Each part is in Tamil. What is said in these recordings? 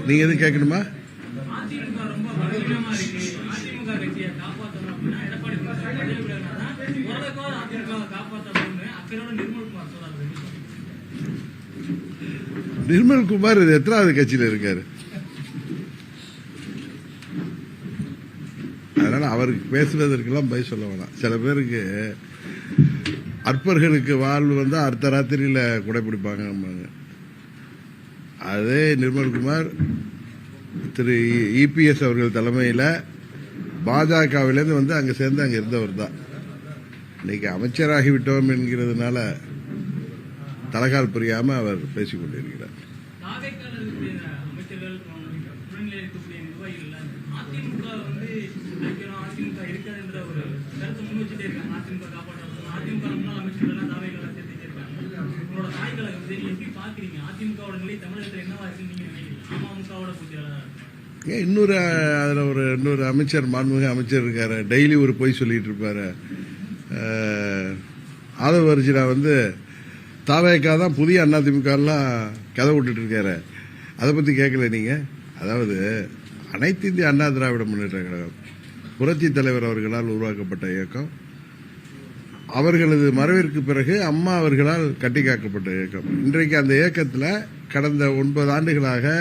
நீங்க எதுவும் கேட்கணுமா? நிர்மல்குமார் இது எத்தனாவது கட்சியில் இருக்காரு? அதனால அவருக்கு பேசுறதற்கெல்லாம் பதில் சொல்ல வேணாம். சில பேருக்கு அற்பர்களுக்கு வாழ்வு வந்து அடுத்த ராத்திரியில குடைப்பிடிப்பாங்க. அதே நிர்மல்குமார் திரு இபிஎஸ் அவர்கள் தலைமையில் பாஜகவிலிருந்து வந்து அங்க சேர்ந்து அங்க இருந்தவர் தான். இன்னைக்கு அமைச்சராகிவிட்டோம் என்கிறதுனால தலகால் புரியாம அவர் பேசிக் கொண்டிருக்கிறார். இன்னொரு அமைச்சர், மாண்புமிகு அமைச்சர் இருக்காரு, டெய்லி ஒரு பொய் சொல்லிட்டு இருப்பாரு. ஆதவ அர்ஜுனா வந்து தாவேக்கா தான் புதிய அதிமுக எல்லாம் கதை விட்டுட்டு இருக்காரு. அதை பத்தி கேட்கல நீங்க. அதாவது அனைத்து இந்திய அண்ணா திராவிட முன்னேற்ற கழகம் புரட்சி தலைவர் அவர்களால் உருவாக்கப்பட்ட இயக்கம். அவர்களது மறைவிற்கு பிறகு அம்மா அவர்களால் கட்டி காக்கப்பட்ட இயக்கம். இன்றைக்கு அந்த இயக்கத்தில் கடந்த 9 ஆண்டுகளாக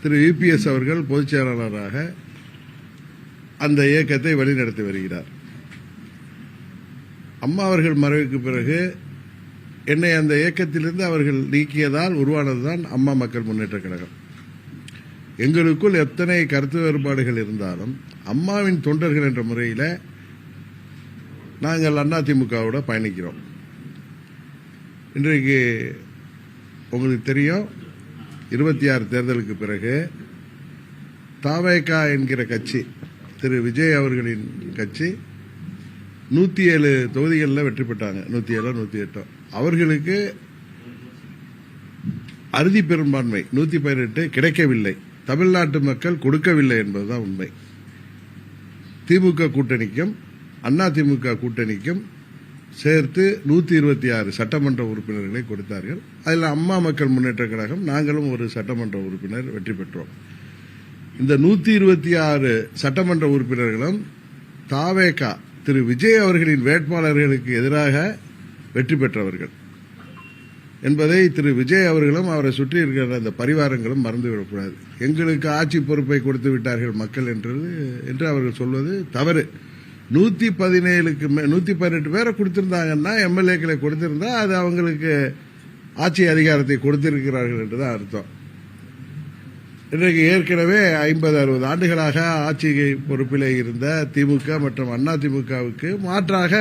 திரு யுபிஎஸ் அவர்கள் பொதுச் செயலாளராக அந்த இயக்கத்தை வழிநடத்தி வருகிறார். அம்மா அவர்கள் மறைவுக்கு பிறகு என்னை அந்த இயக்கத்திலிருந்து அவர்கள் நீக்கியதால் உருவானதுதான் அம்மா மக்கள் முன்னேற்ற கழகம். எங்களுக்குள் எத்தனை கருத்து வேறுபாடுகள் இருந்தாலும் அம்மாவின் தொண்டர்கள் என்ற முறையில் நாங்கள் அதிமுகவோட பயணிக்கிறோம். இன்றைக்கு உங்களுக்கு தெரியும், 26 தேர்தலுக்கு பிறகு தாவேகா என்கிற கட்சி, திரு விஜய் அவர்களின் கட்சி 107 தொகுதிகளில் வெற்றி பெற்றாங்க. 107 108. அவர்களுக்கு அறுதி பெரும்பான்மை 118 கிடைக்கவில்லை. தமிழ்நாட்டு மக்கள் கொடுக்கவில்லை என்பதுதான் உண்மை. திமுக கூட்டணிக்கும் அதிமுக கூட்டணிக்கும் சேர்த்து 126 சட்டமன்ற உறுப்பினர்களை கொடுத்தார்கள். அதில் அம்மா மக்கள் முன்னேற்ற கழகம் நாங்களும் ஒரு சட்டமன்ற உறுப்பினர் வெற்றி பெற்றோம். இந்த 126 சட்டமன்ற உறுப்பினர்களும் தாவேகா திரு விஜய் அவர்களின் வேட்பாளர்களுக்கு எதிராக வெற்றி பெற்றவர்கள் என்பதை திரு விஜய் அவர்களும் அவரை சுற்றி இருக்கிற அந்த பரிவாரங்களும் மறந்துவிடக்கூடாது. எங்களுக்கு ஆட்சி பொறுப்பை கொடுத்து விட்டார்கள் மக்கள் என்று அவர்கள் சொல்வது தவறு. 118 பேரை கொடுத்திருந்தாங்கன்னா, எம்எல்ஏக்களை கொடுத்திருந்தா அது அவங்களுக்கு ஆட்சி அதிகாரத்தை கொடுத்திருக்கிறார்கள் என்றுதான் அர்த்தம். இன்றைக்கு ஏற்கனவே 50-60 ஆண்டுகளாக ஆட்சி பொறுப்பிலே இருந்த திமுக மற்றும் அதிமுகவுக்கு மாற்றாக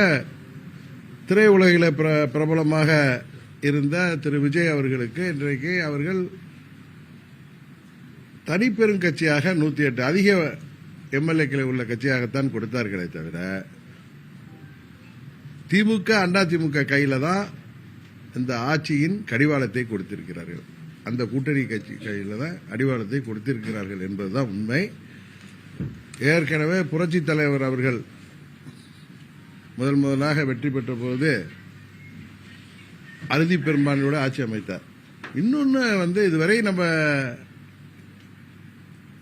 திரையுலகில் பிரபலமாக இருந்த திரு விஜய் அவர்களுக்கு இன்றைக்கு அவர்கள் தனிப்பெருங்கட்சியாக 108 அதிக எம்எல்ஏக்களை உள்ள கட்சியாகத்தான் கொடுத்தார்களே தவிர, திமுக அதிமுக கையில தான் இந்த ஆட்சியின் கடிவாளத்தை கொடுத்திருக்கிறார்கள். அந்த கூட்டணி கட்சி கையில தான் அடிவாளத்தை கொடுத்திருக்கிறார்கள் என்பதுதான் உண்மை. ஏற்கனவே புரட்சி தலைவர் அவர்கள் முதலாக வெற்றி பெற்ற போது அறுதி பெரும்பான்மையோட ஆட்சி அமைத்தார். இன்னொன்னு இதுவரை நம்ம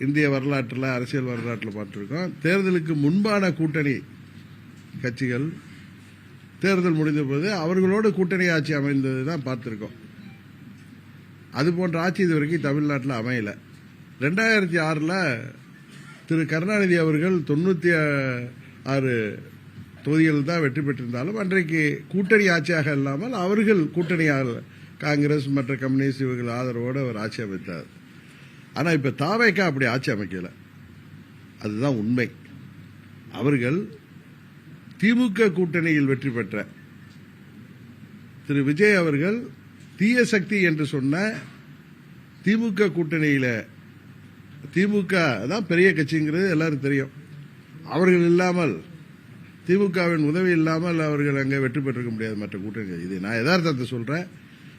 இந்திய வரலாற்றில், அரசியல் வரலாற்றில் பார்த்திருக்கோம், தேர்தலுக்கு முன்பான கூட்டணி கட்சிகள் தேர்தல் முடிந்த போது அவர்களோடு கூட்டணி ஆட்சி அமைந்தது தான் பார்த்திருக்கோம். அது போன்ற ஆட்சி இதுவரைக்கும் தமிழ்நாட்டில் அமையல. 2006 திரு கருணாநிதி அவர்கள் 96 தொகுதிகள் தான் வெற்றி பெற்றிருந்தாலும் அன்றைக்கு கூட்டணி ஆட்சியாக இல்லாமல் அவர்கள் கூட்டணியாக காங்கிரஸ் மற்ற கம்யூனிஸ்ட் இவர்கள் ஆதரவோடு அவர் ஆட்சி அமைத்தார். ஆனா இப்ப தாவேகா அப்படி ஆட்சி அமைக்கல. அதுதான் உண்மை. அவர்கள் திமுக கூட்டணியில் வெற்றி பெற்ற திரு விஜய் அவர்கள் தீய சக்தி என்று சொன்ன திமுக கூட்டணியில, திமுக தான் பெரிய கட்சிங்கிறது எல்லாரும் தெரியும், அவர்கள் இல்லாமல், திமுகவின் உதவி இல்லாமல் அவர்கள் அங்கே வெற்றி பெற்றிருக்க முடியாது மற்ற கூட்டணி. இது நான் யதார்த்தத்தை சொல்றேன்.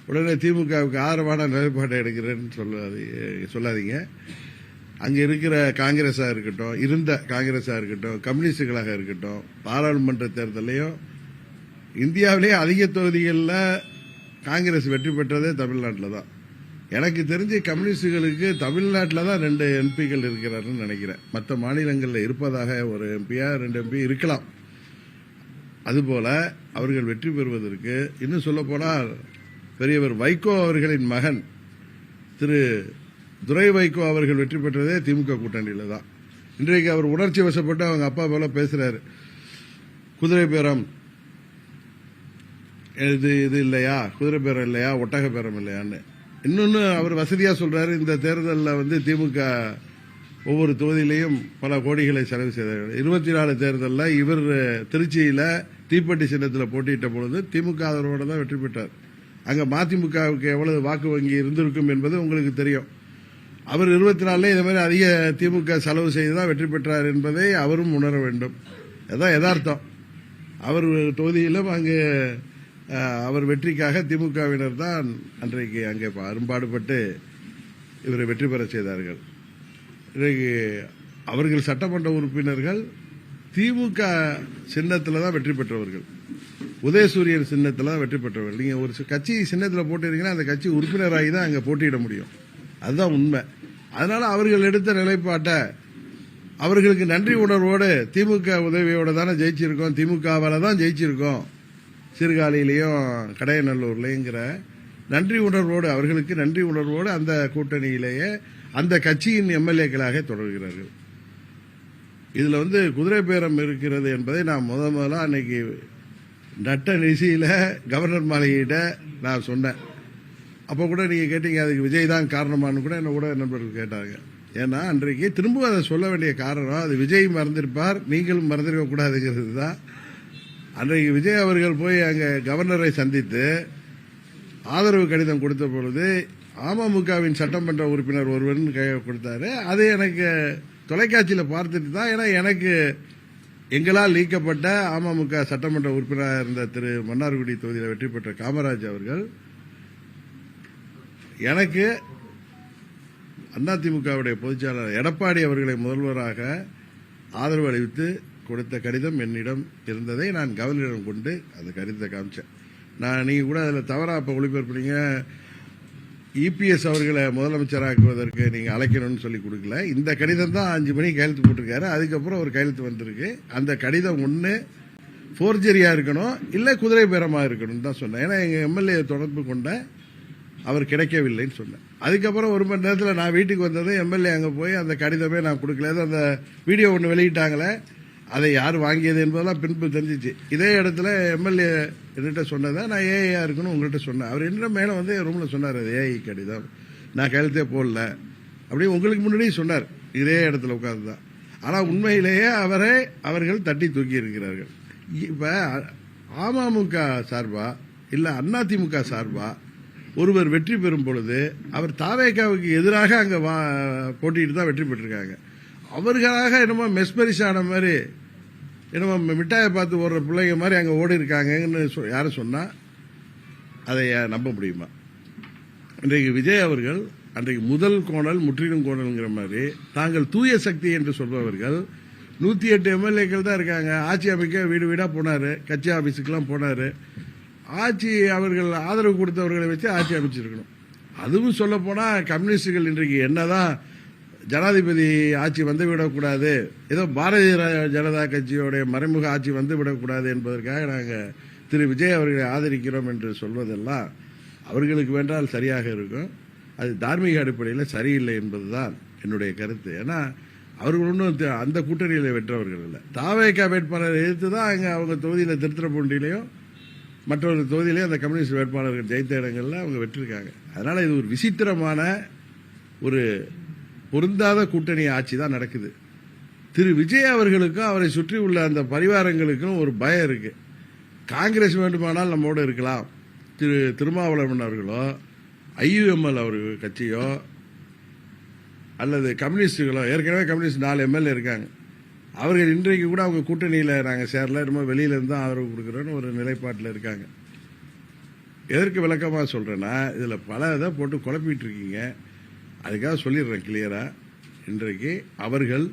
உடனே திமுகவுக்கு ஆதரவான நிலைப்பாட்டை எடுக்கிறேன்னு சொல்லாதீங்க. அங்க இருக்கிற காங்கிரஸா இருக்கட்டும், இருந்த காங்கிரஸா இருக்கட்டும், கம்யூனிஸ்டுகளாக இருக்கட்டும், பாராளுமன்ற தேர்தலையும் இந்தியாவிலேயே அதிக தொகுதிகளில் காங்கிரஸ் வெற்றி பெற்றதே தமிழ்நாட்டில் தான். எனக்கு தெரிஞ்ச கம்யூனிஸ்டுகளுக்கு தமிழ்நாட்டில் தான் 2 எம்பிக்கள் இருக்கிறாருன்னு நினைக்கிறேன். மற்ற மாநிலங்களில் இருப்பதாக ஒரு எம்பியா 2 எம்பி இருக்கலாம். அதுபோல அவர்கள் வெற்றி பெறுவதற்கு இன்னும் சொல்ல போனால் பெரியவர் வைகோ அவர்களின் மகன் திரு துரை வைகோ அவர்கள் வெற்றி பெற்றதே திமுக கூட்டணியில் தான். இன்றைக்கு அவர் உணர்ச்சி வசப்பட்டு அவங்க அப்பா போல பேசுறாரு. குதிரை பேரம் இது இல்லையா, குதிரை பேரம் இல்லையா, ஒட்டக பேரம் இல்லையான்னு. இன்னொன்னு அவர் வசதியா சொல்றாரு, இந்த தேர்தலில் திமுக ஒவ்வொரு தொகுதியிலையும் பல கோடிகளை செலவு செய்தார். 24 தேர்தலில் இவர் திருச்சியில தீப்பெட்டி சின்னத்தில் போட்டியிட்ட பொழுது திமுக ஆதரவோடு தான் வெற்றி பெற்றார். அங்க மதிமுகவுக்கு எவ்வளவு வாக்கு வங்கி இருந்திருக்கும் என்பது உங்களுக்கு தெரியும். அவர் 24 இதே மாதிரி அதிக திமுக செலவு செய்துதான் வெற்றி பெற்றார் என்பதை அவரும் உணர வேண்டும். அதான் யதார்த்தம். அவர் தொகுதியிலும் அங்கு அவர் வெற்றிக்காக திமுகவினர் தான் அன்றைக்கு அங்கே அரும்பாடுபட்டு இவரை வெற்றி பெற செய்தார்கள். இன்றைக்கு அவர்கள் சட்டமன்ற உறுப்பினர்கள் திமுக சின்னத்தில் தான் வெற்றி பெற்றவர்கள், உதயசூரியன் சின்னத்தில் தான் வெற்றி பெற்றவர்கள். நீங்க ஒரு கட்சி சின்னத்தில் போட்டிருக்கீங்கன்னா அந்த கட்சி உறுப்பினராகி தான் அங்கே போட்டியிட முடியும். அதுதான் உண்மை. அதனால அவர்கள் எடுத்த நிலைப்பாட்டை அவர்களுக்கு நன்றி உணர்வோடு திமுக உதவியோட தானே ஜெயிச்சிருக்கோம், திமுகவால தான் ஜெயிச்சிருக்கோம் சீர்காழியிலையும் கடையநல்லூர்லங்கிற நன்றி உணர்வோடு, அவர்களுக்கு நன்றி உணர்வோடு அந்த கூட்டணியிலேயே அந்த கட்சியின் எம்எல்ஏக்களாக தொடர்கிறார்கள். இதுல குதிரை பேரம் இருக்கிறது என்பதை நான் முதல்ல அன்னைக்கு நட்ட நிசையில கவர்னர் மாளிகையிட்ட நான் சொன்னேன். அப்போ கூட நீங்க கேட்டீங்க அதுக்கு விஜய் தான் காரணமானு கூட என்ன கூட நண்பர்கள் கேட்டாங்க. ஏன்னா அன்றைக்கு திரும்ப அதை சொல்ல வேண்டிய காரணம் அது விஜய் மறந்திருப்பார், நீங்களும் மறந்திருக்க கூடாதுங்கிறது தான். அன்றைக்கு விஜய் அவர்கள் போய் அங்க கவர்னரை சந்தித்து ஆதரவு கடிதம் கொடுத்த பொழுது அமமுகவின் சட்டமன்ற உறுப்பினர் ஒருவர் கொடுத்தாரு. அது எனக்கு தொலைக்காட்சியில் பார்த்துட்டு தான், ஏன்னா எனக்கு எங்களால் நீக்கப்பட்ட அமமுக சட்டமன்ற உறுப்பினராக இருந்த திரு மன்னார்குடி தொகுதியில் வெற்றி பெற்ற காமராஜ் அவர்கள் எனக்கு அதிமுகவுடைய பொதுச்செயலாளர் எடப்பாடி அவர்களை முதல்வராக ஆதரவு அளித்து கொடுத்த கடிதம் என்னிடம் இருந்ததை நான் கவர்னரிடம் கொண்டு அந்த கடிதத்தை காமிச்சேன். நீங்க கூட அதில் தவறா இப்ப ஒளிபரப்புறீங்க, இபிஎஸ் அவர்களை முதலமைச்சராக்குவதற்கு நீங்க அழைக்கணும்னு சொல்லி கொடுக்கல. இந்த கடிதம் தான் 5 மணிக்கு கையெழுத்து போட்டிருக்காரு. அதுக்கப்புறம் ஒரு கையெழுத்து வந்திருக்கு. அந்த கடிதம் ஒன்று போர்ஜரியா இருக்கணும், இல்ல குதிரை பேரமா இருக்கணும் தான் சொன்னேன். ஏன்னா எங்க எம்எல்ஏ தொடர்பு கொண்ட அவர் கிடைக்கவில்லைன்னு சொன்னேன். அதுக்கப்புறம் 1 மணி நேரத்தில் நான் வீட்டுக்கு வந்ததும் எம்எல்ஏ அங்கே போய் அந்த கடிதமே நான் கொடுக்கல, அந்த வீடியோ ஒன்று வெளியிட்டாங்களே அதை யார் வாங்கியது என்பதெல்லாம் பின்பு தெரிஞ்சிச்சு. இதே இடத்துல எம்எல்ஏ என்கிட்ட சொன்னதை நான் ஏஐயா இருக்குன்னு உங்கள்கிட்ட சொன்னேன். அவர் என்ன மேலே ரூமில் சொன்னார், அது ஏஐ கடிதம், நான் கையெழுத்தே போடல அப்படி உங்களுக்கு முன்னாடியே சொன்னார் இதே இடத்துல உட்கார்ந்து தான். ஆனால் உண்மையிலேயே அவர்கள் தட்டி தூக்கி இருக்கிறார்கள். இப்போ அமமுக சார்பா இல்லை அதிமுக சார்பா ஒருவர் வெற்றி பெறும் பொழுது அவர் தாவேகாவுக்கு எதிராக அங்க போட்டிட்டு தான் வெற்றி பெற்றிருக்காங்க. அவர்களாக என்னமோ மெஸ்பரிஸ் ஆன மாதிரி என்னமோ மிட்டாயை பார்த்து ஓடுற பிள்ளைங்க மாதிரி அங்க ஓடி இருக்காங்கன்னு யாரும் சொன்னா அதை நம்ப முடியுமா? இன்றைக்கு விஜய் அவர்கள் அன்றைக்கு முதல் கோணல் முற்றிலும் கோணல்ங்கிற மாதிரி தாங்கள் தூய சக்தி என்று சொல்பவர்கள் 108 எம்எல்ஏக்கள் தான் இருக்காங்க. ஆட்சி அமைக்க வீடு வீடா போனாரு, கட்சி ஆபீஸுக்கெல்லாம் போனாரு. ஆட்சி அவர்கள் ஆதரவு கொடுத்தவர்களை வச்சு ஆட்சி அமைச்சிருக்கணும். அதுவும் சொல்ல போனா கம்யூனிஸ்டுகள் இன்றைக்கு என்னதான் ஜனாதிபதி ஆட்சி வந்து விடக்கூடாது, ஏதோ பாரதிய ஜனதா கட்சியோடைய மறைமுக ஆட்சி வந்து விடக்கூடாது என்பதற்காக நாங்கள் திரு விஜய் அவர்களை ஆதரிக்கிறோம் என்று சொல்வதெல்லாம் அவர்களுக்கு வேண்டால் சரியாக இருக்கும். அது தார்மீக அடிப்படையில் சரியில்லை என்பதுதான் என்னுடைய கருத்து. ஏன்னா அவர்கள் ஒன்றும் அந்த கூட்டணியில் வெற்றவர்கள் இல்லை. தாவேகா வேட்பாளரை எதிர்த்து தான் அவங்க தொகுதியில் திருத்துறைப்பூண்டிலையும் மற்றொரு தொகுதியிலே அந்த கம்யூனிஸ்ட் வேட்பாளர்கள் ஜெயித்த இடங்கள்ல அவங்க வெற்றிருக்காங்க. அதனால இது ஒரு விசித்திரமான ஒரு பொருந்தாத கூட்டணி ஆட்சி தான் நடக்குது. திரு விஜய் அவர்களுக்கும் அவரை சுற்றி உள்ள அந்த பரிவாரங்களுக்கும் ஒரு பயம் இருக்கு. காங்கிரஸ் வேண்டுமானால் நம்மோடு இருக்கலாம், திரு திருமாவளவன் அவர்களோ ஐயுஎம்எல் அவர்கள் கட்சியோ அல்லது கம்யூனிஸ்டுகளோ, ஏற்கனவே கம்யூனிஸ்ட் 4 எம்எல்ஏ இருக்காங்க, அவர்கள் இன்றைக்கு கூட அவங்க கூட்டணியில் நாங்கள் சேரல, நம்ம வெளியில இருந்து தான் ஆதரவு கொடுக்குறோன்னு ஒரு நிலைப்பாட்டில் இருக்காங்க. எதற்கு விளக்கமாக சொல்றேன்னா, இதுல பல இதை போட்டு குழப்பிட்டு இருக்கீங்க. அதுக்காக சொல்லிடுறேன் கிளியரா. இன்றைக்கு அவர்கள்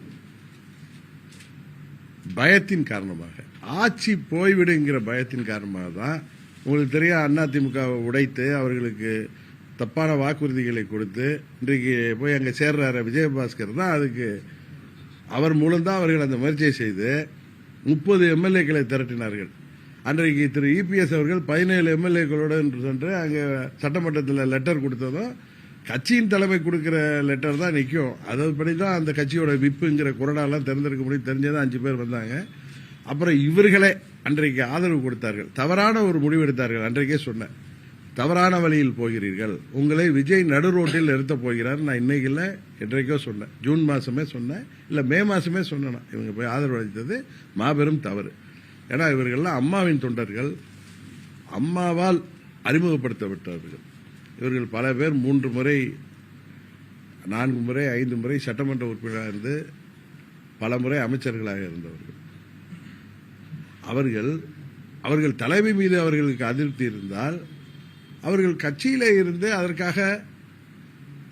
பயத்தின் காரணமாக, ஆட்சி போய்விடுங்கிற பயத்தின் காரணமாக தான் உங்களுக்கு தெரியும் அதிமுகவை உடைத்து அவர்களுக்கு தப்பான வாக்குறுதிகளை கொடுத்து இன்றைக்கு போய் அங்கே சேர்றாரு விஜயபாஸ்கர் தான் அதுக்கு அவர் மூலம்தான் அவர்கள் அந்த முயற்சியை செய்து 30 எம்எல்ஏக்களை திரட்டினார்கள். அன்றைக்கு திரு இபிஎஸ் அவர்கள் 17 எம்எல்ஏக்களோடு சென்று அங்கே சட்டமன்றத்தில் லெட்டர் கொடுத்ததும் கட்சியின் தலைமை கொடுக்கிற லெட்டர் தான் நிற்கும். அதுபடி தான் அந்த கட்சியோட விப்புங்கிற கொறடாலாம் திறந்திருக்க முடியும். தெரிஞ்சதான் 5 பேர் வந்தாங்க. அப்புறம் இவர்களே அன்றைக்கு ஆதரவு கொடுத்தார்கள். தவறான ஒரு முடிவு எடுத்தார்கள். அன்றைக்கே சொன்னேன், தவறான வழியில் போகிறீர்கள், உங்களை விஜய் நடு ரோட்டில் நிறுத்தப் போகிறார். நான் இன்னைக்கு இல்லை என்றைக்கோ சொன்னேன், ஜூன் மாசமே சொன்னேன், இல்லை மே மாசமே சொன்னேன். இவங்க போய் ஆதரவு அளித்தது மாபெரும் தவறு. ஏன்னா இவர்கள்லாம் அம்மாவின் தொண்டர்கள், அம்மாவால் அறிமுகப்படுத்தப்பட்டவர்கள். இவர்கள் பல பேர் 3 முறை 4 முறை 5 முறை சட்டமன்ற உறுப்பினராக இருந்து பல முறை அமைச்சர்களாக இருந்தவர்கள். அவர்கள் தலைமை மீது அவர்களுக்கு அதிருப்தி இருந்தால் அவர்கள் கட்சியிலே இருந்து அதற்காக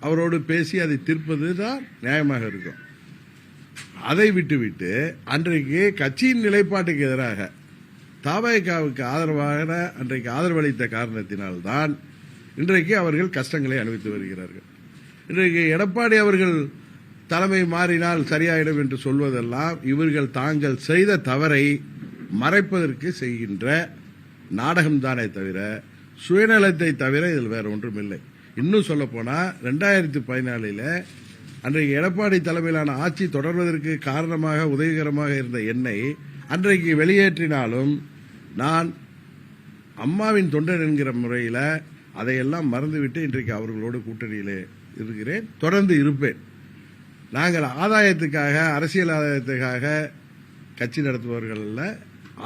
அவரோடு பேசி அதை தீர்ப்பது தான் நியாயமாக இருக்கும். அதை விட்டுவிட்டு அன்றைக்கு கட்சியின் நிலைப்பாட்டுக்கு எதிராக தவேகாவுக்கு ஆதரவாக அன்றைக்கு ஆதரவளித்த காரணத்தினால்தான் இன்றைக்கு அவர்கள் கஷ்டங்களை அனுபவித்து வருகிறார்கள். இன்றைக்கு எடப்பாடி அவர்கள் தலைமை மாறினால் சரியாயிடும் என்று சொல்வதெல்லாம் இவர்கள் தாங்கள் செய்த தவறை மறைப்பதற்கு செய்கின்ற நாடகம்தானே தவிர சுயநலத்தை தவிர இதில் வேற ஒன்றும் இல்லை. இன்னும் சொல்ல போனா 2014 அன்றைக்கு எடப்பாடி தலைமையிலான ஆட்சி தொடர்வதற்கு காரணமாக உதவிகரமாக இருந்த என்னை அன்றைக்கு வெளியேற்றினாலும் நான் அம்மாவின் தொண்டன் என்கிற முறையில் அதையெல்லாம் மறந்துவிட்டு இன்றைக்கு அவர்களோடு கூட்டணியிலே இருக்கிறேன், தொடர்ந்து இருப்பேன். நாங்கள் ஆதாயத்துக்காக, அரசியல் ஆதாயத்துக்காக கட்சி நடத்துபவர்கள் அல்ல.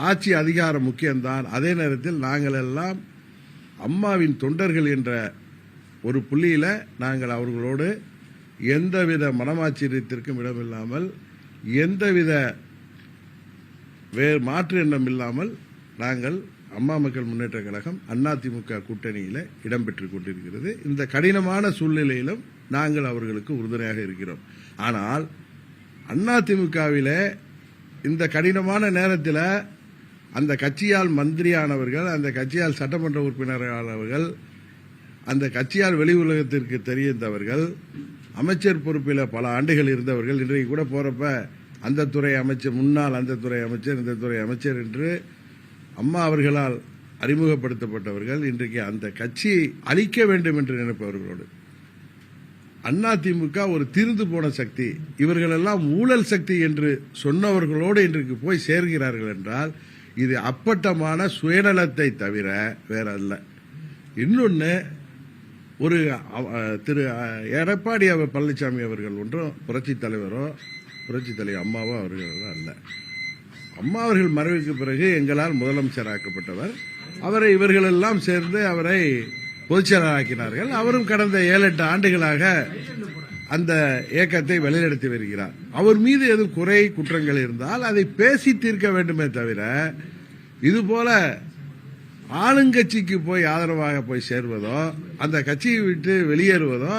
ஆட்சி அதிகாரம் முக்கியம்தான். அதே நேரத்தில் நாங்கள் எல்லாம் அம்மாவின் தொண்டர்கள் என்ற ஒரு புள்ளியில நாங்கள் அவர்களோடு எந்தவித மனமாச்சரியத்திற்கும் இடமில்லாமல், எந்தவித மாற்று எண்ணம் இல்லாமல் நாங்கள் அம்மா மக்கள் முன்னேற்ற கழகம் அதிமுக கூட்டணியில இடம்பெற்றுக் கொண்டிருக்கிறது. இந்த கடினமான சூழ்நிலையிலும் நாங்கள் அவர்களுக்கு உறுதுணையாக இருக்கிறோம். ஆனால் அதிமுகவிலே இந்த கடினமான நேரத்தில் அந்த கட்சியால் மந்திரியானவர்கள், அந்த கட்சியால் சட்டமன்ற உறுப்பினரானவர்கள், அந்த கட்சியால் வெளி உலகத்திற்கு தெரிந்தவர்கள், அமைச்சர் பொறுப்பில் பல ஆண்டுகள் இருந்தவர்கள், இன்றைக்கு கூட போறப்ப அந்த துறை அமைச்சர், முன்னாள் அந்த துறை அமைச்சர், இந்த துறை அமைச்சர் என்று அம்மா அவர்களால் அறிமுகப்படுத்தப்பட்டவர்கள், இன்றைக்கு அந்த கட்சியை அழிக்க வேண்டும் என்று நினைப்பவர்களோடு அதிமுக ஒரு தீர்ந்து போன சக்தி, இவர்கள் எல்லாம் ஊழல் சக்தி என்று சொன்னவர்களோடு இன்றைக்கு போய் சேர்கிறார்கள் என்றால் இது அப்பட்டமான சுயநலத்தை தவிர வேற அல்ல. இன்னொன்னு, ஒரு திரு எடப்பாடி பழனிசாமி அவர்கள் ஒன்றும் புரட்சி தலைவரோ புரட்சி தலைவர் அம்மாவோ அவர்களோ அல்ல. அம்மா அவர்கள் மறைவுக்கு பிறகு எங்களால் முதலமைச்சராக்கப்பட்டவர். அவரை இவர்கள் எல்லாம் சேர்ந்து அவரை பொதுச்செயலாளராக்கினார்கள். அவரும் கடந்த 7-8 ஆண்டுகளாக அந்த இயக்கத்தை வழிநடத்தி வருகிறார். அவர் மீது எதுவும் குறை குற்றங்கள் இருந்தால் அதை பேசி தீர்க்க வேண்டுமே தவிர இதுபோல ஆளுங்கட்சிக்கு போய் ஆதரவாக போய் சேர்வதோ, அந்த கட்சியை விட்டு வெளியேறுவதோ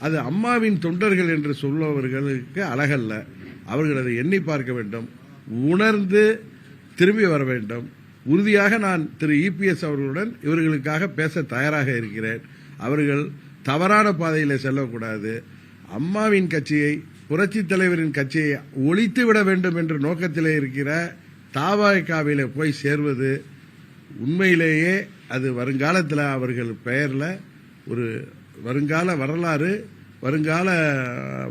அது அம்மாவின் தொண்டர்கள் என்று சொல்பவர்களுக்கு அழகல்ல. அவர்கள் அதை எண்ணி பார்க்க வேண்டும், உணர்ந்து திரும்பி வர வேண்டும். உறுதியாக நான் திரு இபிஎஸ் அவர்களுடன் இவர்களுக்காக பேச தயாராக இருக்கிறேன். அவர்கள் தவறான பாதையில் செல்லக்கூடாது. அம்மாவின் கட்சியை, புரட்சி தலைவரின் கட்சியை ஒழித்துவிட வேண்டும் என்ற நோக்கத்திலே இருக்கிற தவேகாவிலே போய் சேர்வது உண்மையிலேயே அது வருங்காலத்தில் அவர்கள் பெயரில் ஒரு வருங்கால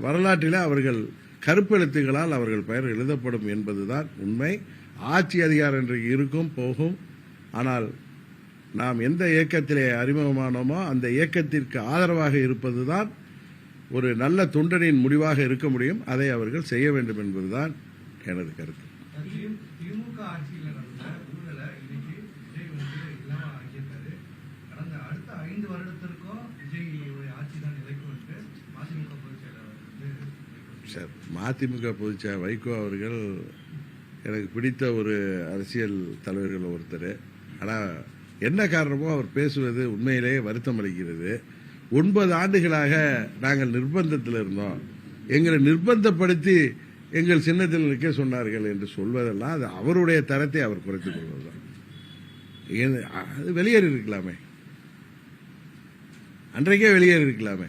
வரலாற்றில் அவர்கள் கருப்பெழுத்துகளால் அவர்கள் பெயர் எழுதப்படும் என்பதுதான் உண்மை. ஆட்சி அதிகாரம் இன்றைக்கு இருக்கும், போகும். ஆனால் நாம் எந்த இயக்கத்திலே அறிமுகமானோமோ அந்த இயக்கத்திற்கு ஆதரவாக இருப்பதுதான் ஒரு நல்ல தொண்டனின் முடிவாக இருக்க முடியும். அதை அவர்கள் செய்ய வேண்டும் என்பதுதான் எனது கருத்து. திமுக ஆட்சியில் நடந்த ஊழலை இன்னைக்கு விஜய் இல்லாம ஆக்கியிருக்காரு. கடந்த அடுத்த 5 வருடத்திற்கும் விஜய் ஆட்சி தான் நிலைக்கும் என்று மதிமுக பொதுச் செயலாளர் மதிமுக பொதுச் செயலாளர் வைகோ அவர்கள் எனக்கு பிடித்த ஒரு அரசியல் தலைவர்கள் ஒருத்தர். ஆனால் என்ன காரணமோ அவர் பேசுவது உண்மையிலேயே வருத்தம் அளிக்கிறது. 9 ஆண்டுகளாக நாங்கள் நிர்பந்தத்தில் இருந்தோம், எங்களை நிர்பந்தப்படுத்தி எங்கள் சின்னத்தில் நிற்க சொன்னார்கள் என்று சொல்வதெல்லாம் அது அவருடைய தரத்தை அவர் குறைத்துக் கொள்வதுதான். அது வெளியேறி இருக்கலாமே. அன்றைக்கே வெளியேறி இருக்கலாமே.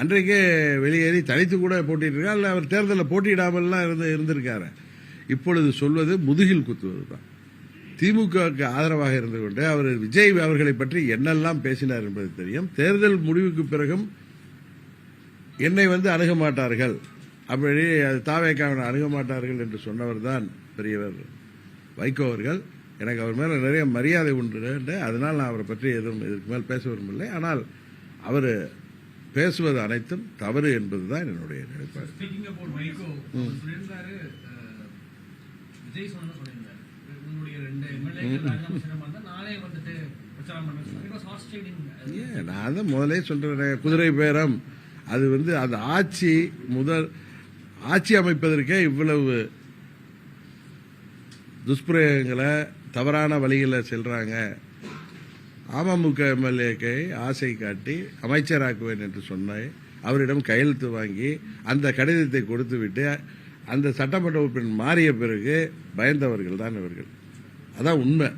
அன்றைக்கே வெளியேறி தனித்து கூட போட்டிட்டு இருக்கா, இல்லை அவர் தேர்தலில் போட்டியிடாமல்லாம் இருந்திருக்காரு. இப்பொழுது சொல்வது முதுகில் குத்துவது தான். திமுகவுக்கு ஆதரவாக இருந்து கொண்டு அவர் விஜய் அவர்களை பற்றி என்னெல்லாம் பேசினார் என்பது தெரியும். தேர்தல் முடிவுக்கு பிறகும் என்னை அணுக மாட்டார்கள், அப்படி தாவேக்காவை அணுக மாட்டார்கள் என்று சொன்னவர் தான் பெரியவர் வைகோ அவர்கள். எனக்கு அவர் மேல நிறைய மரியாதை உண்டு, அதனால் நான் அவரை பற்றி எதுவும் இதற்கு மேல் பேச விரும்பவில்லை. ஆனால் அவர் பேசுவது அனைத்தும் தவறு என்பதுதான் என்னுடைய நிலைப்பாடு. நான் தான் முதலே சொல்றேன், குதிரை பேரம். அது அந்த ஆட்சி அமைப்பதற்கே இவ்வளவு துஷ்பிரயோகங்களை தவறான வழிகளில் செல்றாங்க. அமமுக எம்எல்ஏக்கை ஆசை காட்டி அமைச்சராக்குவேன் என்று சொன்ன அவரிடம் கையெழுத்து வாங்கி அந்த கடிதத்தை கொடுத்து விட்டு அந்த சட்டமன்ற உறுப்பினர் மாறிய பிறகு பயந்தவர்கள் தான் இவர்கள். அதான் உண்மை.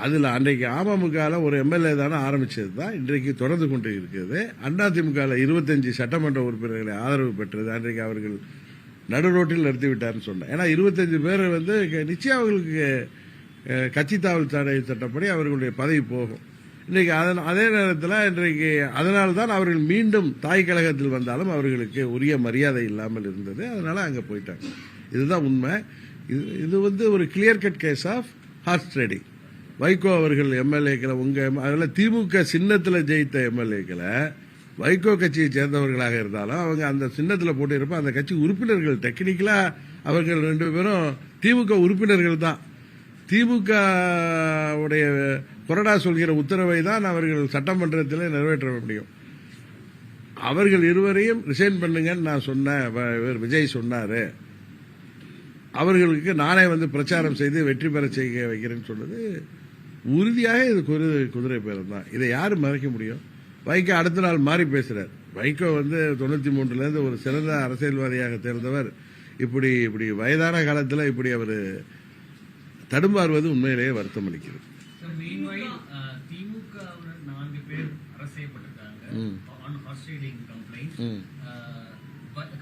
அதில் அன்றைக்கு அமமுகவில் ஒரு எம்எல்ஏ தானே ஆரம்பிச்சது தான் இன்றைக்கு தொடர்ந்து கொண்டு இருக்கிறது. அதிமுகவில் 25 சட்டமன்ற உறுப்பினர்களை ஆதரவு பெற்றது. அன்றைக்கு அவர்கள் நடு ரோட்டில் நிறுத்திவிட்டார்னு சொன்னேன். ஏன்னா 25 பேர் நிச்சயம் அவர்களுக்கு கட்சி தாவல் தடை சட்டப்படி அவர்களுடைய பதவி போகும். இன்றைக்கு அதே நேரத்தில் இன்றைக்கு அதனால்தான் அவர்கள் மீண்டும் தாய் கழகத்தில் வந்தாலும் அவர்களுக்கு உரிய மரியாதை இல்லாமல் இருந்தது. அதனால அங்கே போயிட்டாங்க. இதுதான் உண்மை. இது ஒரு clear cut case of horse trading. Vaiko அவர்கள் எம்எல்ஏக்களை அதில் திமுக சின்னத்தில் ஜெயித்த எம்எல்ஏக்களை வைகோ கட்சியை சேர்ந்தவர்களாக இருந்தாலும் அவங்க அந்த சின்னத்தில் போட்டிருப்ப அந்த கட்சி உறுப்பினர்கள். டெக்னிக்கலா அவர்கள் 2 பேரும் திமுக உறுப்பினர்கள் தான். திமுக உடைய கொறடா சொல்கிற உத்தரவை தான் அவர்கள் சட்டமன்றத்தில் நிறைவேற்ற முடியும். அவர்கள் இருவரையும் ரிசைன் பண்ணுங்கன்னு நான் சொன்னேன். விஜய் சொன்னாரு. அவர்களுக்கு நானே பிரச்சாரம் செய்து வெற்றி பெற செய்ய வைக்கிறேன்னு சொன்னது உறுதியாக இது குதிரை பேரம் தான். இதை யாரு மறைக்க முடியும்? வைகோ அடுத்த நாள் மாறி பேசுறார். வைகோ 93 ஒரு சிறந்த அரசியல்வாதியாக தேர்ந்தவர். இப்படி வயதான காலத்தில் இப்படி அவர் தடுமாறுவது உண்மையிலேயே வருத்தம் அளிக்கிறது. திமுக 4 பேர் அரசு செய்யப்பட்டிருக்காங்க.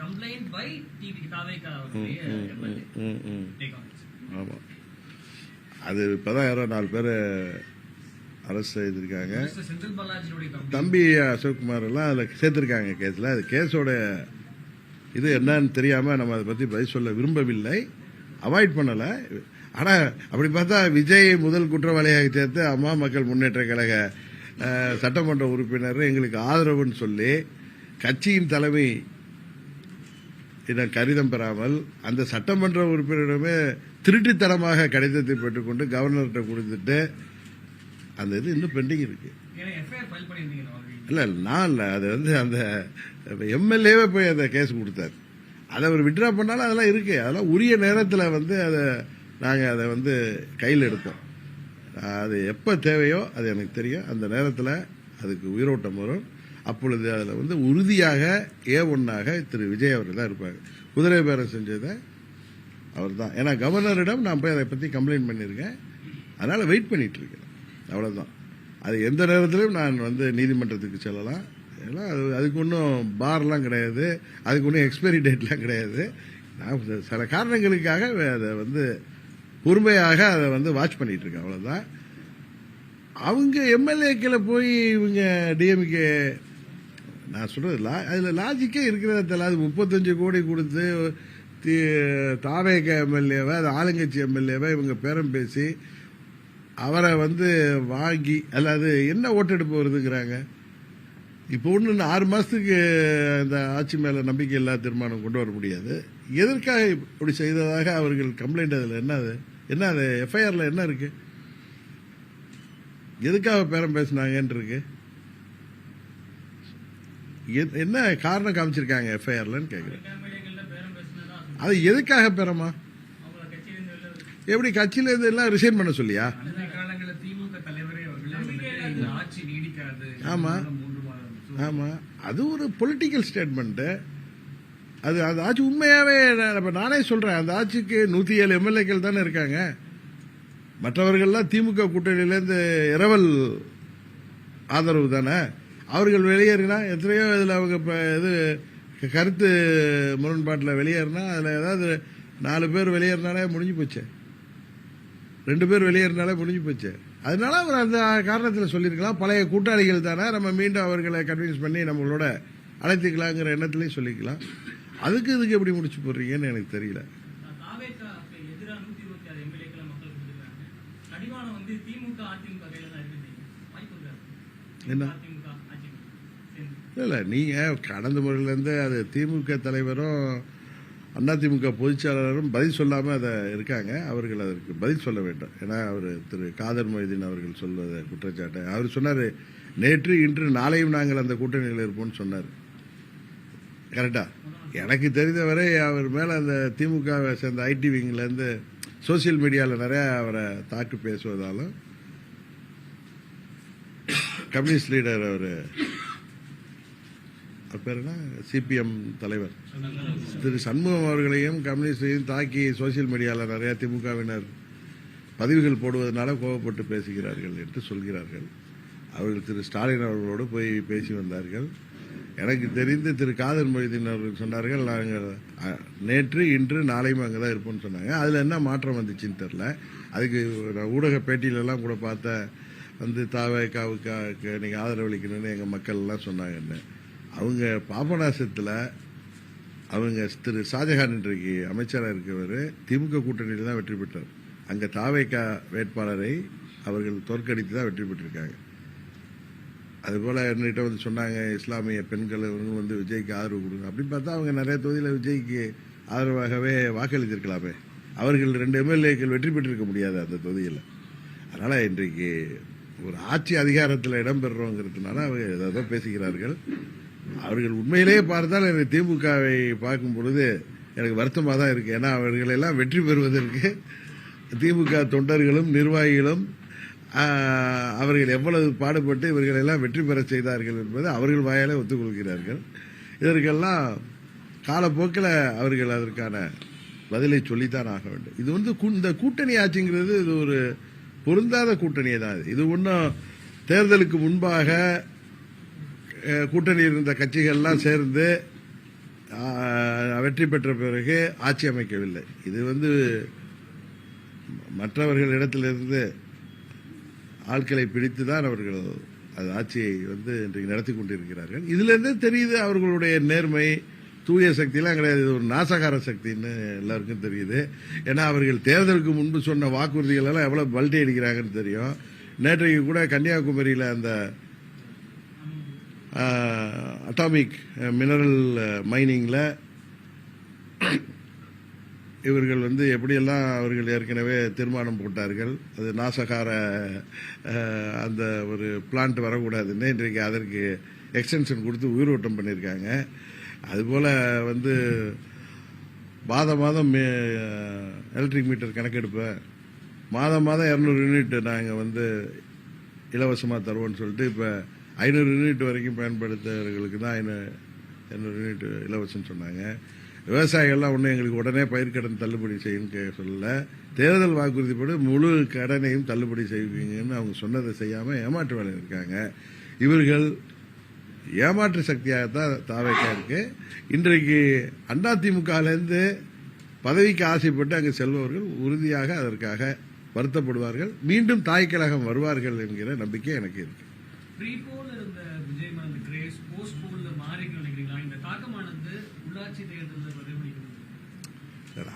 கம்ப்ளைண்ட் பை தாவேகா அவர்களுடைய ஆமா, அது இப்பதான் யாரோ 4 பேர் அரசு செய்திருக்காங்க. தம்பி அசோக்குமார் எல்லாம் அதுல சேர்த்திருக்காங்க கேஸ்ல. அது கேஸோட இது என்னன்னு தெரியாம நம்ம அதை பத்தி பதில் சொல்ல விரும்பவில்லை, அவாய்ட் பண்ணல. ஆனா அப்படி பார்த்தா விஜய் முதல் குற்றவாளியாக சேர்த்து அம்மா மக்கள் முன்னேற்ற கழக சட்டமன்ற உறுப்பினர் எங்களுக்கு ஆதரவுன்னு சொல்லி கட்சியின் தலைமை கடிதம் பெறாமல் அந்த சட்டமன்ற உறுப்பினரிடமே திருட்டுத்தனமாக கடிதத்தை பெற்றுக்கொண்டு கவர்னர்கிட்ட கொடுத்துட்டு அந்த இது இன்னும் பெண்டிங் இருக்கு. இல்ல நான் இல்ல, அது அந்த எம்எல்ஏவே போய் அந்த கேஸ் கொடுத்தார். அதை அவர் விட்ரா பண்ணாலும் அதெல்லாம் இருக்கு. அதெல்லாம் உரிய நேரத்தில் அதை நாங்கள் அதை கையில் எடுத்தோம். அது எப்போ தேவையோ அது எனக்கு தெரியும். அந்த நேரத்தில் அதுக்கு உயிரோட்டம் வரும். அப்பொழுது அதில் உறுதியாக A1 திரு விஜய் அவர்கள் தான் இருப்பாங்க. குதிரை பேரம் செஞ்சதை அவர் தான். ஏன்னா கவர்னரிடம் நான் போய் அதை பற்றி கம்ப்ளைண்ட் பண்ணியிருக்கேன். அதனால வெயிட் பண்ணிட்டு இருக்கேன். அவ்வளவுதான். அது எந்த நேரத்திலும் நான் நீதிமன்றத்துக்கு செல்லலாம். அதுக்கு ஒன்றும் பார்லாம் கிடையாது, அதுக்கு ஒன்றும் எக்ஸ்பைரி டேட்லாம் கிடையாது. நான் சில காரணங்களுக்காக அதை பொறுமையாக அதை வாட்ச் பண்ணிட்டு இருக்கேன். அவ்வளவுதான். அவங்க எம்எல்ஏக்களை போய் இவங்க டிஎம்கே நான் சொல்றது அதுல லாஜிக்கே இருக்கிறத தெரியல. 35 கோடி கொடுத்து தாவேக எம்எல்ஏவை, அது ஆளுங்கட்சி எம்எல்ஏவை இவங்க பேரம் பேசி அவரை வாங்கி அல்லாது என்ன ஓட்டெடுப்பு வருதுங்கிறாங்க. இப்போ ஒன்று 6 மாசத்துக்கு இந்த ஆட்சி மேல நம்பிக்கை இல்லாத தீர்மானம் கொண்டு வர முடியாது. எதற்காக இப்படி செய்ததாக அவர்கள் கம்ப்ளைண்ட் அதில் என்ன அது எஃப்ஐஆர்ல என்ன இருக்கு? எதுக்காக பேரம் பேசினாங்கன்னு இருக்கு? என்ன காரணம் காமிச்சிருக்காங்க எஃப்ஐஆர்லன்னு கேட்குறேன். அது எதுக்காக பேரமா? எப்படி கட்சியில இருந்து எல்லாம் ரிசைன் பண்ண சொல்லியா? ஆமா ஆமா, அது ஒரு பொலிட்டிக்கல் ஸ்டேட்மெண்ட். அது அந்த ஆட்சி உண்மையாவே நானே சொல்றேன், அந்த ஆட்சிக்கு 107 எம்எல்ஏக்கள் தானே இருக்காங்க. மற்றவர்கள்லாம் திமுக கூட்டணியிலேருந்து இரவல் ஆதரவு தானே. அவர்கள் வெளியேறினா எத்தனையோ இதில் அவங்க இப்போ இது கருத்து முரண்பாட்டில் வெளியேறினா அதில் ஏதாவது 4 பேர் வெளியேறினாலே முடிஞ்சு போச்சு, 2 பேர் வெளியேறினாலே முடிஞ்சு போச்சு. அதனால அவர் அந்த காரணத்தில் சொல்லியிருக்கலாம், பழைய கூட்டாளிகள் தானே, நம்ம மீண்டும் அவர்களை கன்வின்ஸ் பண்ணி நம்மளோட அழைத்துக்கலாங்கிற எண்ணத்திலையும் சொல்லிக்கலாம். அதுக்கு இதுக்கு எப்படி முடிச்சு போடுறீங்கன்னு எனக்கு தெரியல. தாவேக்காவுக்கு எதிராக 126 எம்எல்ஏக்களை மக்கள் கொடுத்துருக்காங்க. கடிவாளம் வந்து திமுக அதிமுக கையில தான் இருக்கு. வாய்ப்பு இருக்காது. என்ன? அதிமுக ஆட்சி சேர்ந்து. இல்லை, நீங்கள் கடந்த முறையிலேருந்து அது திமுக தலைவரும் அதிமுக பொதுச்செயலாளரும் பதில் சொல்லாமல் அதை இருக்காங்க. அவர்கள் அதற்கு பதில் சொல்ல வேண்டும். ஏன்னா அவர் திரு காதர் மொய்தீன் அவர்கள் சொல்வதை குற்றச்சாட்டை அவர் சொன்னார், நேற்று இன்று நாளையும் நாங்கள் அந்த கூட்டணியில் இருப்போம்னு சொன்னார். கரெக்டா? எனக்கு தெரிந்தவரை அவர் மேலே அந்த திமுகவை சேர்ந்த ஐடி விங்லேருந்து சோசியல் மீடியாவில் நிறையா அவரை தாக்கு பேசுவதாலும், கம்யூனிஸ்ட் லீடர் அவர் பேர் என்ன, சிபிஎம் தலைவர் திரு சண்முகம் அவர்களையும் கம்யூனிஸ்டையும் தாக்கி சோசியல் மீடியாவில் நிறைய திமுகவினர் பதிவுகள் போடுவதனால கோபப்பட்டு பேசுகிறார்கள் என்று சொல்கிறார்கள். அவர்கள் திரு ஸ்டாலின் அவர்களோடு போய் பேசி வந்தார்கள். எனக்கு தெரிந்து திரு காதர் மொய்தீன் அவர்கள் சொன்னார்கள், நாங்கள் நேற்று இன்று நாளையும் அங்கே தான் இருப்போம்னு சொன்னாங்க. அதில் என்ன மாற்றம் வந்துச்சுன்னு தெரில. அதுக்கு ஊடக பேட்டியிலெல்லாம் கூட பார்த்த வந்து தாவேக்காவுக்கு நீங்கள் ஆதரவளிக்கணும்னு எங்கள் மக்கள் எல்லாம் சொன்னாங்கன்னு. அவங்க பாபநாசத்தில் அவங்க திரு ஷாஜஹான் இன்றைக்கு அமைச்சராக இருக்கவர் திமுக கூட்டணியில் தான் வெற்றி பெற்றார். அங்கே தாவேக்கா வேட்பாளரை அவர்கள் தோற்கடித்து தான் வெற்றி பெற்றிருக்காங்க. அதுபோல் என்கிட்ட வந்து சொன்னாங்க, இஸ்லாமிய பெண்கள் வந்து விஜய்க்கு ஆதரவு கொடுங்க அப்படின்னு பார்த்தா அவங்க நிறைய தொகுதியில் விஜய்க்கு ஆதரவாகவே வாக்களித்திருக்கலாமே. அவர்கள் 2 எம்எல்ஏக்கள் வெற்றி பெற்றிருக்க முடியாது அந்த தொகுதியில். அதனால் இன்றைக்கு ஒரு ஆட்சி அதிகாரத்தில் இடம்பெறுறோங்கிறதுனால அவங்க ஏதாவது பேசுகிறார்கள். அவர்கள் உண்மையிலேயே பார்த்தால் எனக்கு திமுகவை பார்க்கும் பொழுது எனக்கு வருத்தமாக தான் இருக்குது. ஏன்னா அவர்களெல்லாம் வெற்றி பெறுவதற்கு திமுக தொண்டர்களும் நிர்வாகிகளும் அவர்கள் எவ்வளவு பாடுபட்டு இவர்களெல்லாம் வெற்றி பெற செய்தார்கள் என்பதை அவர்கள் வாயாலே ஒத்துக்கொள்கிறார்கள். இதற்கெல்லாம் காலப்போக்கில் அவர்கள் அதற்கான பதிலை சொல்லித்தான் ஆக வேண்டும். இது வந்து இந்த கூட்டணி ஆட்சிங்கிறது இது ஒரு பொருந்தாத கூட்டணியே தான். இது ஒன்றும் தேர்தலுக்கு முன்பாக கூட்டணியில் இருந்த கட்சிகள்லாம் சேர்ந்து வெற்றி பெற்ற பிறகு ஆட்சி அமைக்கவில்லை. இது வந்து மற்றவர்கள் இடத்திலிருந்து ஆட்களை பிடித்து தான் அவர்கள் அது ஆட்சியை வந்து இன்றைக்கு நடத்தி கொண்டிருக்கிறார்கள். இதிலிருந்து தெரியுது அவர்களுடைய நேர்மை, தூய சக்தியெல்லாம் கிடையாது. இது ஒரு நாசகார சக்தின்னு எல்லாருக்கும் தெரியுது. ஏன்னா அவர்கள் தேர்தலுக்கு முன்பு சொன்ன வாக்குறுதிகள் எல்லாம் எவ்வளவு பல்ட்டி அடிக்கிறாங்கன்னு தெரியும். நேற்றைக்கு கூட கன்னியாகுமரியில் அந்த அட்டாமிக் மினரல் மைனிங்கில் இவர்கள் வந்து எப்படியெல்லாம் அவர்கள் ஏற்கனவே தீர்மானம் போட்டார்கள், அது நாசகார அந்த ஒரு பிளான்ட் வரக்கூடாதுன்னு இன்றைக்கு அதற்கு எக்ஸ்டென்ஷன் கொடுத்து உயிரோட்டம் பண்ணியிருக்காங்க. அதுபோல் வந்து மாதம் எலக்ட்ரிக் மீட்டர் கணக்கெடுப்பை மாதம் 200 யூனிட் நாங்கள் வந்து இலவசமாக தருவோம்னு சொல்லிட்டு இப்போ 500 யூனிட் வரைக்கும் பயன்படுத்துறவர்களுக்கு தான் 200 யூனிட் இலவசம்னு சொன்னாங்க. விவசாயிகள்லாம் ஒன்றும் எங்களுக்கு உடனே பயிர்க்கடன் தள்ளுபடி செய்யுன்னு சொல்லலை. தேர்தல் வாக்குறுதிப்படி முழு கடனையும் தள்ளுபடி செய்வீங்கன்னு அவங்க சொன்னதை செய்யாமல் ஏமாற்று வேலை இருக்காங்க. இவர்கள் ஏமாற்று சக்தியாகத்தான் தாவேக்கா இருக்கு. இன்றைக்கு அதிமுகலேருந்து பதவிக்கு ஆசைப்பட்டு அங்கு செல்பவர்கள் உறுதியாக அதற்காக வருத்தப்படுவார்கள். மீண்டும் தாய் கழகம் வருவார்கள் என்கிற நம்பிக்கை எனக்கு இருக்கு. ப்ரீ போல் இருந்த விஜய் மந்த கிரேஸ் போஸ்ட் போல்ல மாறிக்கணும் நினைக்கிறீங்களா? இந்த தாக்கமானது உள்ளாட்சி தேர்தலில் பிரதிபலிக்கிறது.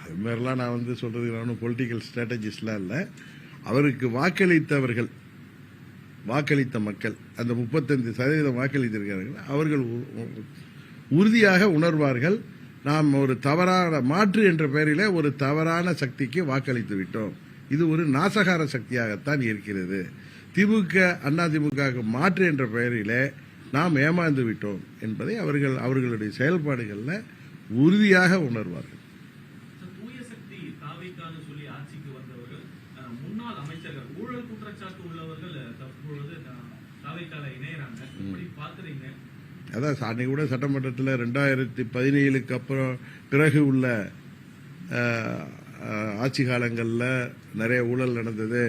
அது மாதிரிலாம் நான் வந்து சொல்றதுக்கு நான் பொலிட்டிக்கல் ஸ்ட்ராட்டஜிஸ்ட்லாம் இல்லை. அவருக்கு வாக்களித்தவர்கள், வாக்களித்த மக்கள் அந்த 35% வாக்களித்திருக்கிறார்கள். அவர்கள் உறுதியாக உணர்வார்கள், நாம் ஒரு தவறான மாற்று என்ற பெயரிலே ஒரு தவறான சக்திக்கு வாக்களித்து விட்டோம். இது ஒரு நாசகார சக்தியாகத்தான் இருக்கிறது. திமுக அதிமுக மாற்று என்ற பெயரிலே நாம் ஏமாந்து விட்டோம் என்பதை அவர்களுடைய செயல்பாடுகளில் உறுதியாக உணர்வார்கள். தூய சக்தி தாவேக்கான்னு சொல்லி ஆட்சிக்கு வந்தவர்கள் முன்னாள் அமைச்சர்கள் ஊழல் குற்றச்சாட்டு உள்ளவர்கள் தற்பொழுது தாவேக்கால இணையறாங்க. எப்படி பாக்குறீங்க? அதான் அன்னைக்கு கூட சட்டமன்றத்தில் 2017க்கு அப்புறம் பிறகு உள்ள ஆட்சி காலங்களில் நிறைய ஊழல் நடந்தது,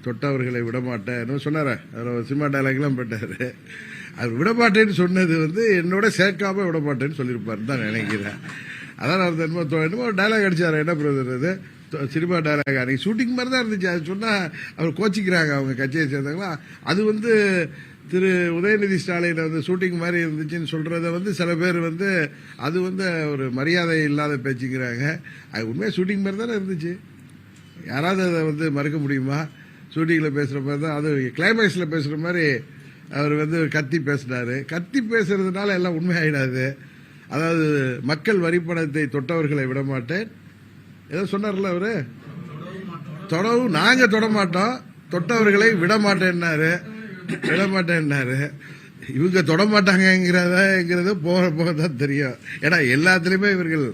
தொட்டவர்களை விடமாட்டேன் சொன்னார. அதில் சினிமா டைலாக்லாம் போட்டார். அவர் விடமாட்டேன்னு சொன்னது வந்து என்னோட சேர்க்காம விடமாட்டேன்னு சொல்லியிருப்பாருன்னு தான் நினைக்கிறேன். அதான் அவர் என்னமோ டைலாக் அடிச்சாரு, என்ன பிரதர் அது சினிமா டைலாக், அன்னைக்கு ஷூட்டிங் மாதிரி தான் இருந்துச்சு. அது சொன்னா அவர் கோச்சிக்கிறாங்க அவங்க கட்சியை சேர்ந்தாங்களா. அது வந்து திரு உதயநிதி ஸ்டாலின் வந்து ஷூட்டிங் மாதிரி இருந்துச்சுன்னு சொல்றத வந்து சில பேர் வந்து அது வந்து ஒரு மரியாதை இல்லாத பேச்சுக்கிறாங்க. அது உண்மையாக ஷூட்டிங் மாதிரி தானே இருந்துச்சு. யாராவது அதை வந்து மறக்க முடியுமா? ஷூட்டிங்கில் பேசுகிற மாதிரி தான், அது கிளைமேக்ஸில் பேசுகிற மாதிரி அவர் வந்து கத்தி பேசினாரு. கத்தி பேசுறதுனால எல்லாம் உண்மையாயிடாது. அதாவது மக்கள் வரிப்பணத்தை தொட்டவர்களை விட மாட்டேன் ஏதோ சொன்னார்ல அவரு, தொடவும் நாங்க தொட மாட்டோம், தொட்டவர்களை விட மாட்டேன்னாரு. இவங்க தொட மாட்டாங்கிறத போக போக தான் தெரியும். ஏன்னா எல்லாத்துலயுமே இவர்கள்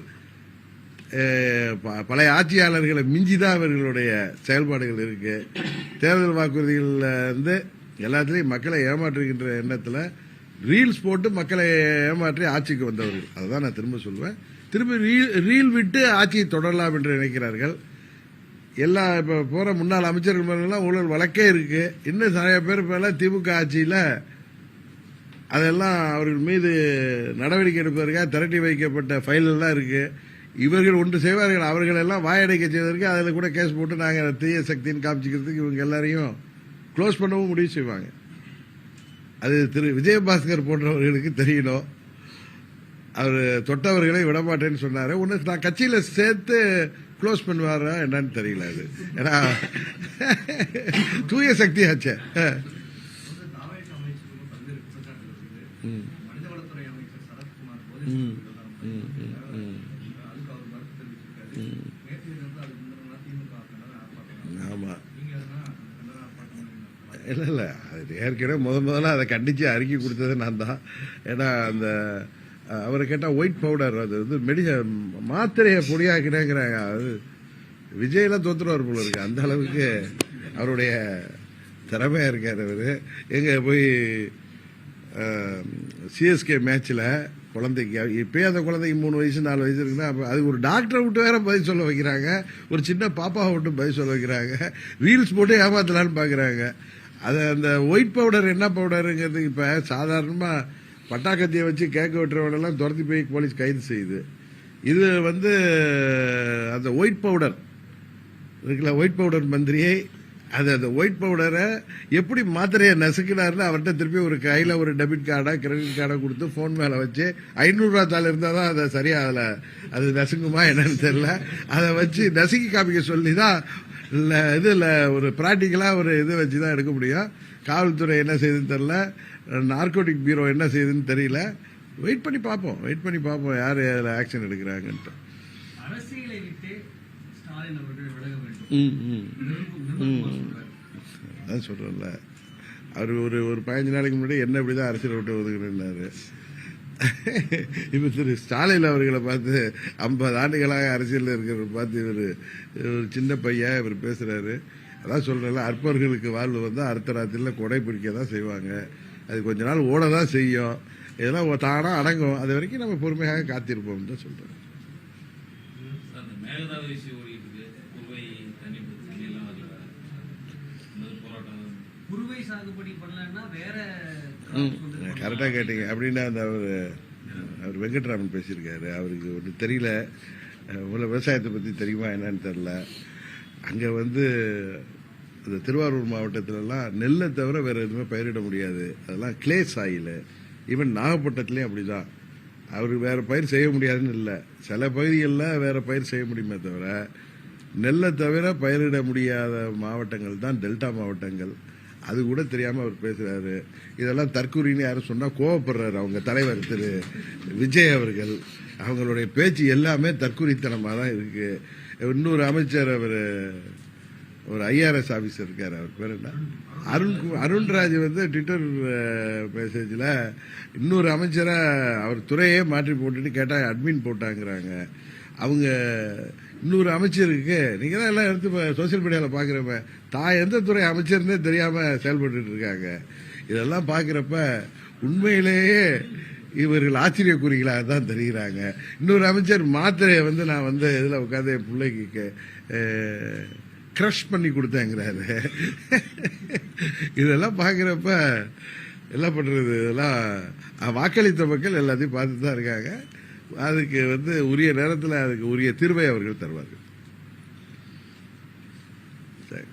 பழைய ஆட்சியாளர்களை மிஞ்சிதான் இவர்களுடைய செயல்பாடுகள் இருக்கு. தேர்தல் வாக்குறுதிகள்ல இருந்து எல்லாத்திலையும் மக்களை ஏமாற்றுகின்ற எண்ணத்துல ரீல்ஸ் போட்டு மக்களை ஏமாற்றி ஆட்சிக்கு வந்தவர்கள். அதுதான் நான் திரும்ப சொல்லுவேன். திரும்ப ரீல் விட்டு ஆட்சியை தொடரலாம் என்று நினைக்கிறார்கள். எல்லா இப்ப போற முன்னாள் அமைச்சர்கள் மேலாம் ஊழல் வழக்கே இருக்கு. இன்னும் நிறைய பேர் மேல திமுக ஆட்சியில அதெல்லாம் அவர்கள் மீது நடவடிக்கை எடுப்பதற்காக திரட்டி வைக்கப்பட்ட ஃபைல் எல்லாம் இருக்கு. இவர்கள் ஒன்று செய்வார்கள், அவர்கள் எல்லாம் வாயடைக்க செய்வதற்கு அதில் கூட கேஸ் போட்டு நாங்கள் தீய சக்தின்னு காமிச்சிக்கிறதுக்கு இவங்க எல்லாரையும் க்ளோஸ் பண்ணவும் முடிவு செய்வாங்க. அது திரு விஜயபாஸ்கர் போன்றவர்களுக்கு தெரியணும். அவர் தொட்டவர்களை விடமாட்டேன்னு சொன்னாரு. ஒன்று நான் கட்சியில சேர்த்து க்ளோஸ் பண்ணுவாரா என்னன்னு தெரியல. அது ஏன்னா தூய சக்தி ஆச்சே. தாவேக அமைச்சர்களும் பல்வேறு குற்றச்சாட்டுகள் இருக்குது. மனிதவளத்துறை அமைச்சர் சரத்குமார் அதுக்கு அவர் மறுப்பு தெரிவிச்சிருக்காரு. நேற்று இருந்து அதுக்கு முந்தின திமுக கண்டன ஆர்ப்பாட்டம். ஆமா, நீங்க அதெல்லாம் கண்டன ஆர்ப்பாட்டம் இல்ல அது ஏற்கனவே முதல்ல அதை கண்டிச்சு அறிக்கை கொடுத்தது நான் தான். ஏன்னா அந்த அவரை கேட்டா ஒயிட் பவுடர், அது வந்து மாத்திரையை பொடியாக்கினேங்கிறாங்க. அது விஜயெல்லாம் தோத்துருவார் போல இருக்கு, அந்த அளவுக்கு அவருடைய திறமையா இருக்காரு அவரு. எங்க போய் சிஎஸ்கே மேட்ச்ல குழந்தைக்கு இப்பயே அந்த குழந்தைக்கு 3 வயசு 4 வயசு இருக்குன்னா அது ஒரு டாக்டரை விட்டு வேற பதில் சொல்ல வைக்கிறாங்க, ஒரு சின்ன பாப்பாவை விட்டு பதில் சொல்ல வைக்கிறாங்க, ரீல்ஸ் போட்டு ஏமாத்தலான்னு பாக்குறாங்க. அது அந்த ஒயிட் பவுடர் என்ன பவுடருங்கிறது இப்ப சாதாரணமா பட்டாக்கத்தியை வச்சு கேட்க விட்டுறவனெல்லாம் துரத்தி போய் போலீஸ் கைது செய்யுது. இது வந்து அந்த ஒயிட் பவுடர் இருக்குல்ல, ஒயிட் பவுடர் மந்திரியை அந்த ஒயிட் பவுடரை எப்படி மாத்திரையை நசுக்கினார்னு அவர்கிட்ட திருப்பி ஒரு கையில ஒரு டெபிட் கார்டா கிரெடிட் கார்டா கொடுத்து போன் மேல வச்சு 500 ரூபா தாள் இருந்தா தான் அதை சரியா அது நசுங்குமா என்னன்னு தெரியல, அதை வச்சு நசுக்கி காமிக்க சொல்லி தான் இதுல ஒரு பிராக்டிக்கலா ஒரு இது வச்சுதான் எடுக்க முடியும். காவல்துறை என்ன செய்யுதுன்னு தெரியல, நார்கோட்டிக் பியூரோ என்ன செய்யுதுன்னு தெரியல. வெயிட் பண்ணி பார்ப்போம் யார் அதில் ஆக்ஷன் எடுக்கிறாங்கன்ட்டு. அரசியலை விட்டு ஸ்டாலின் அவர்கள் விலக வேண்டும். அதான் சொல்றேன்ல, அவர் ஒரு 15 நாளைக்கு முன்னாடி என்ன இப்படிதான் அரசியல் விட்டு ஒதுக்குறாரு. இப்ப திரு ஸ்டாலின் அவர்களை பார்த்து 50 ஆண்டுகளாக அரசியல் இருக்கிற பார்த்து இவர் ஒரு சின்ன பையன் இவர் பேசுறாரு. அதான் சொல்றேன்ல, அற்பர்களுக்கு வாழ்வு வந்து அடுத்த ராத்திரில கொடை பிடிக்க தான் செய்வாங்க. அது கொஞ்ச நாள் ஓட தான் செய்யும், இதெல்லாம் தானா அடங்கும். அது வரைக்கும் நம்ம பொறுமையாக காத்திருப்போம் தான் சொல்றேன். குருவை சாகுபடி பண்ணலன்னா வேற கரெக்டா கேட்டீங்க. அப்படின்னா அந்த அவர் வெங்கட்ராமன் பேசியிருக்காரு, அவருக்கு ஒன்று தெரியல, விவசாயத்தை பத்தி தெரியுமா என்னன்னு தெரியல. அங்க வந்து இந்த திருவாரூர் மாவட்டத்திலலாம் நெல்லை தவிர வேற எதுவுமே பயிரிட முடியாது, அதெல்லாம் கிளே சாயில். ஈவன் நாகப்பட்டினத்துலேயும் அப்படிதான். அவர் வேற பயிர் செய்ய முடியாதுன்னு இல்லை, சில பகுதிகளில் வேற பயிர் செய்ய முடியுமே தவிர நெல்லை தவிர பயிரிட முடியாத மாவட்டங்கள் தான் டெல்டா மாவட்டங்கள். அது கூட தெரியாம அவர் பேசுறாரு. இதெல்லாம் தற்கூரின்னு யாரும் சொன்னா கோவப்படுறாரு அவங்க தலைவர் திரு விஜய் அவர்கள். அவங்களுடைய பேச்சு எல்லாமே தற்கூரித்தனமா தான் இருக்கு. இன்னொரு அமைச்சர், அவர் ஒரு ஐஆர்எஸ் ஆபீசர் இருக்காரு, அவர் பேர் என்ன, அருண்ராஜ் வந்து ட்விட்டர் மெசேஜ்ல இன்னொரு அமைச்சரை அவர் துறையே மாற்றி போட்டுட்டு கேட்டா அட்மின் போட்டாங்கிறாங்க. அவங்க இன்னொரு அமைச்சருக்கு நீங்க தான் எல்லாம் எடுத்து சோசியல் மீடியால பாக்குறப்ப எந்த துறை அமைச்சர்னே தெரியாம செயல்பட்டு இருக்காங்க. இதெல்லாம் பாக்குறப்ப உண்மையிலேயே இவர்கள் ஆச்சரியக்குறிகளாக தான் தெரிகிறாங்க. இன்னொரு அமைச்சர் மாத்திரையை வந்து நான் வந்து இதுல உட்காந்து என் பிள்ளைக்கு கிரஷ் பண்ணி கொடுத்தேங்கிறாரு. இதெல்லாம் பாக்குறப்ப என்ன பண்றது, இதெல்லாம் வாக்களித்த மக்கள் எல்லாத்தையும் பார்த்துட்டு தான் இருக்காங்க. அதுக்கு உரிய நேரத்தில் அதுக்கு உரிய தீர்வை அவர்கள் தருவார்கள். சரி.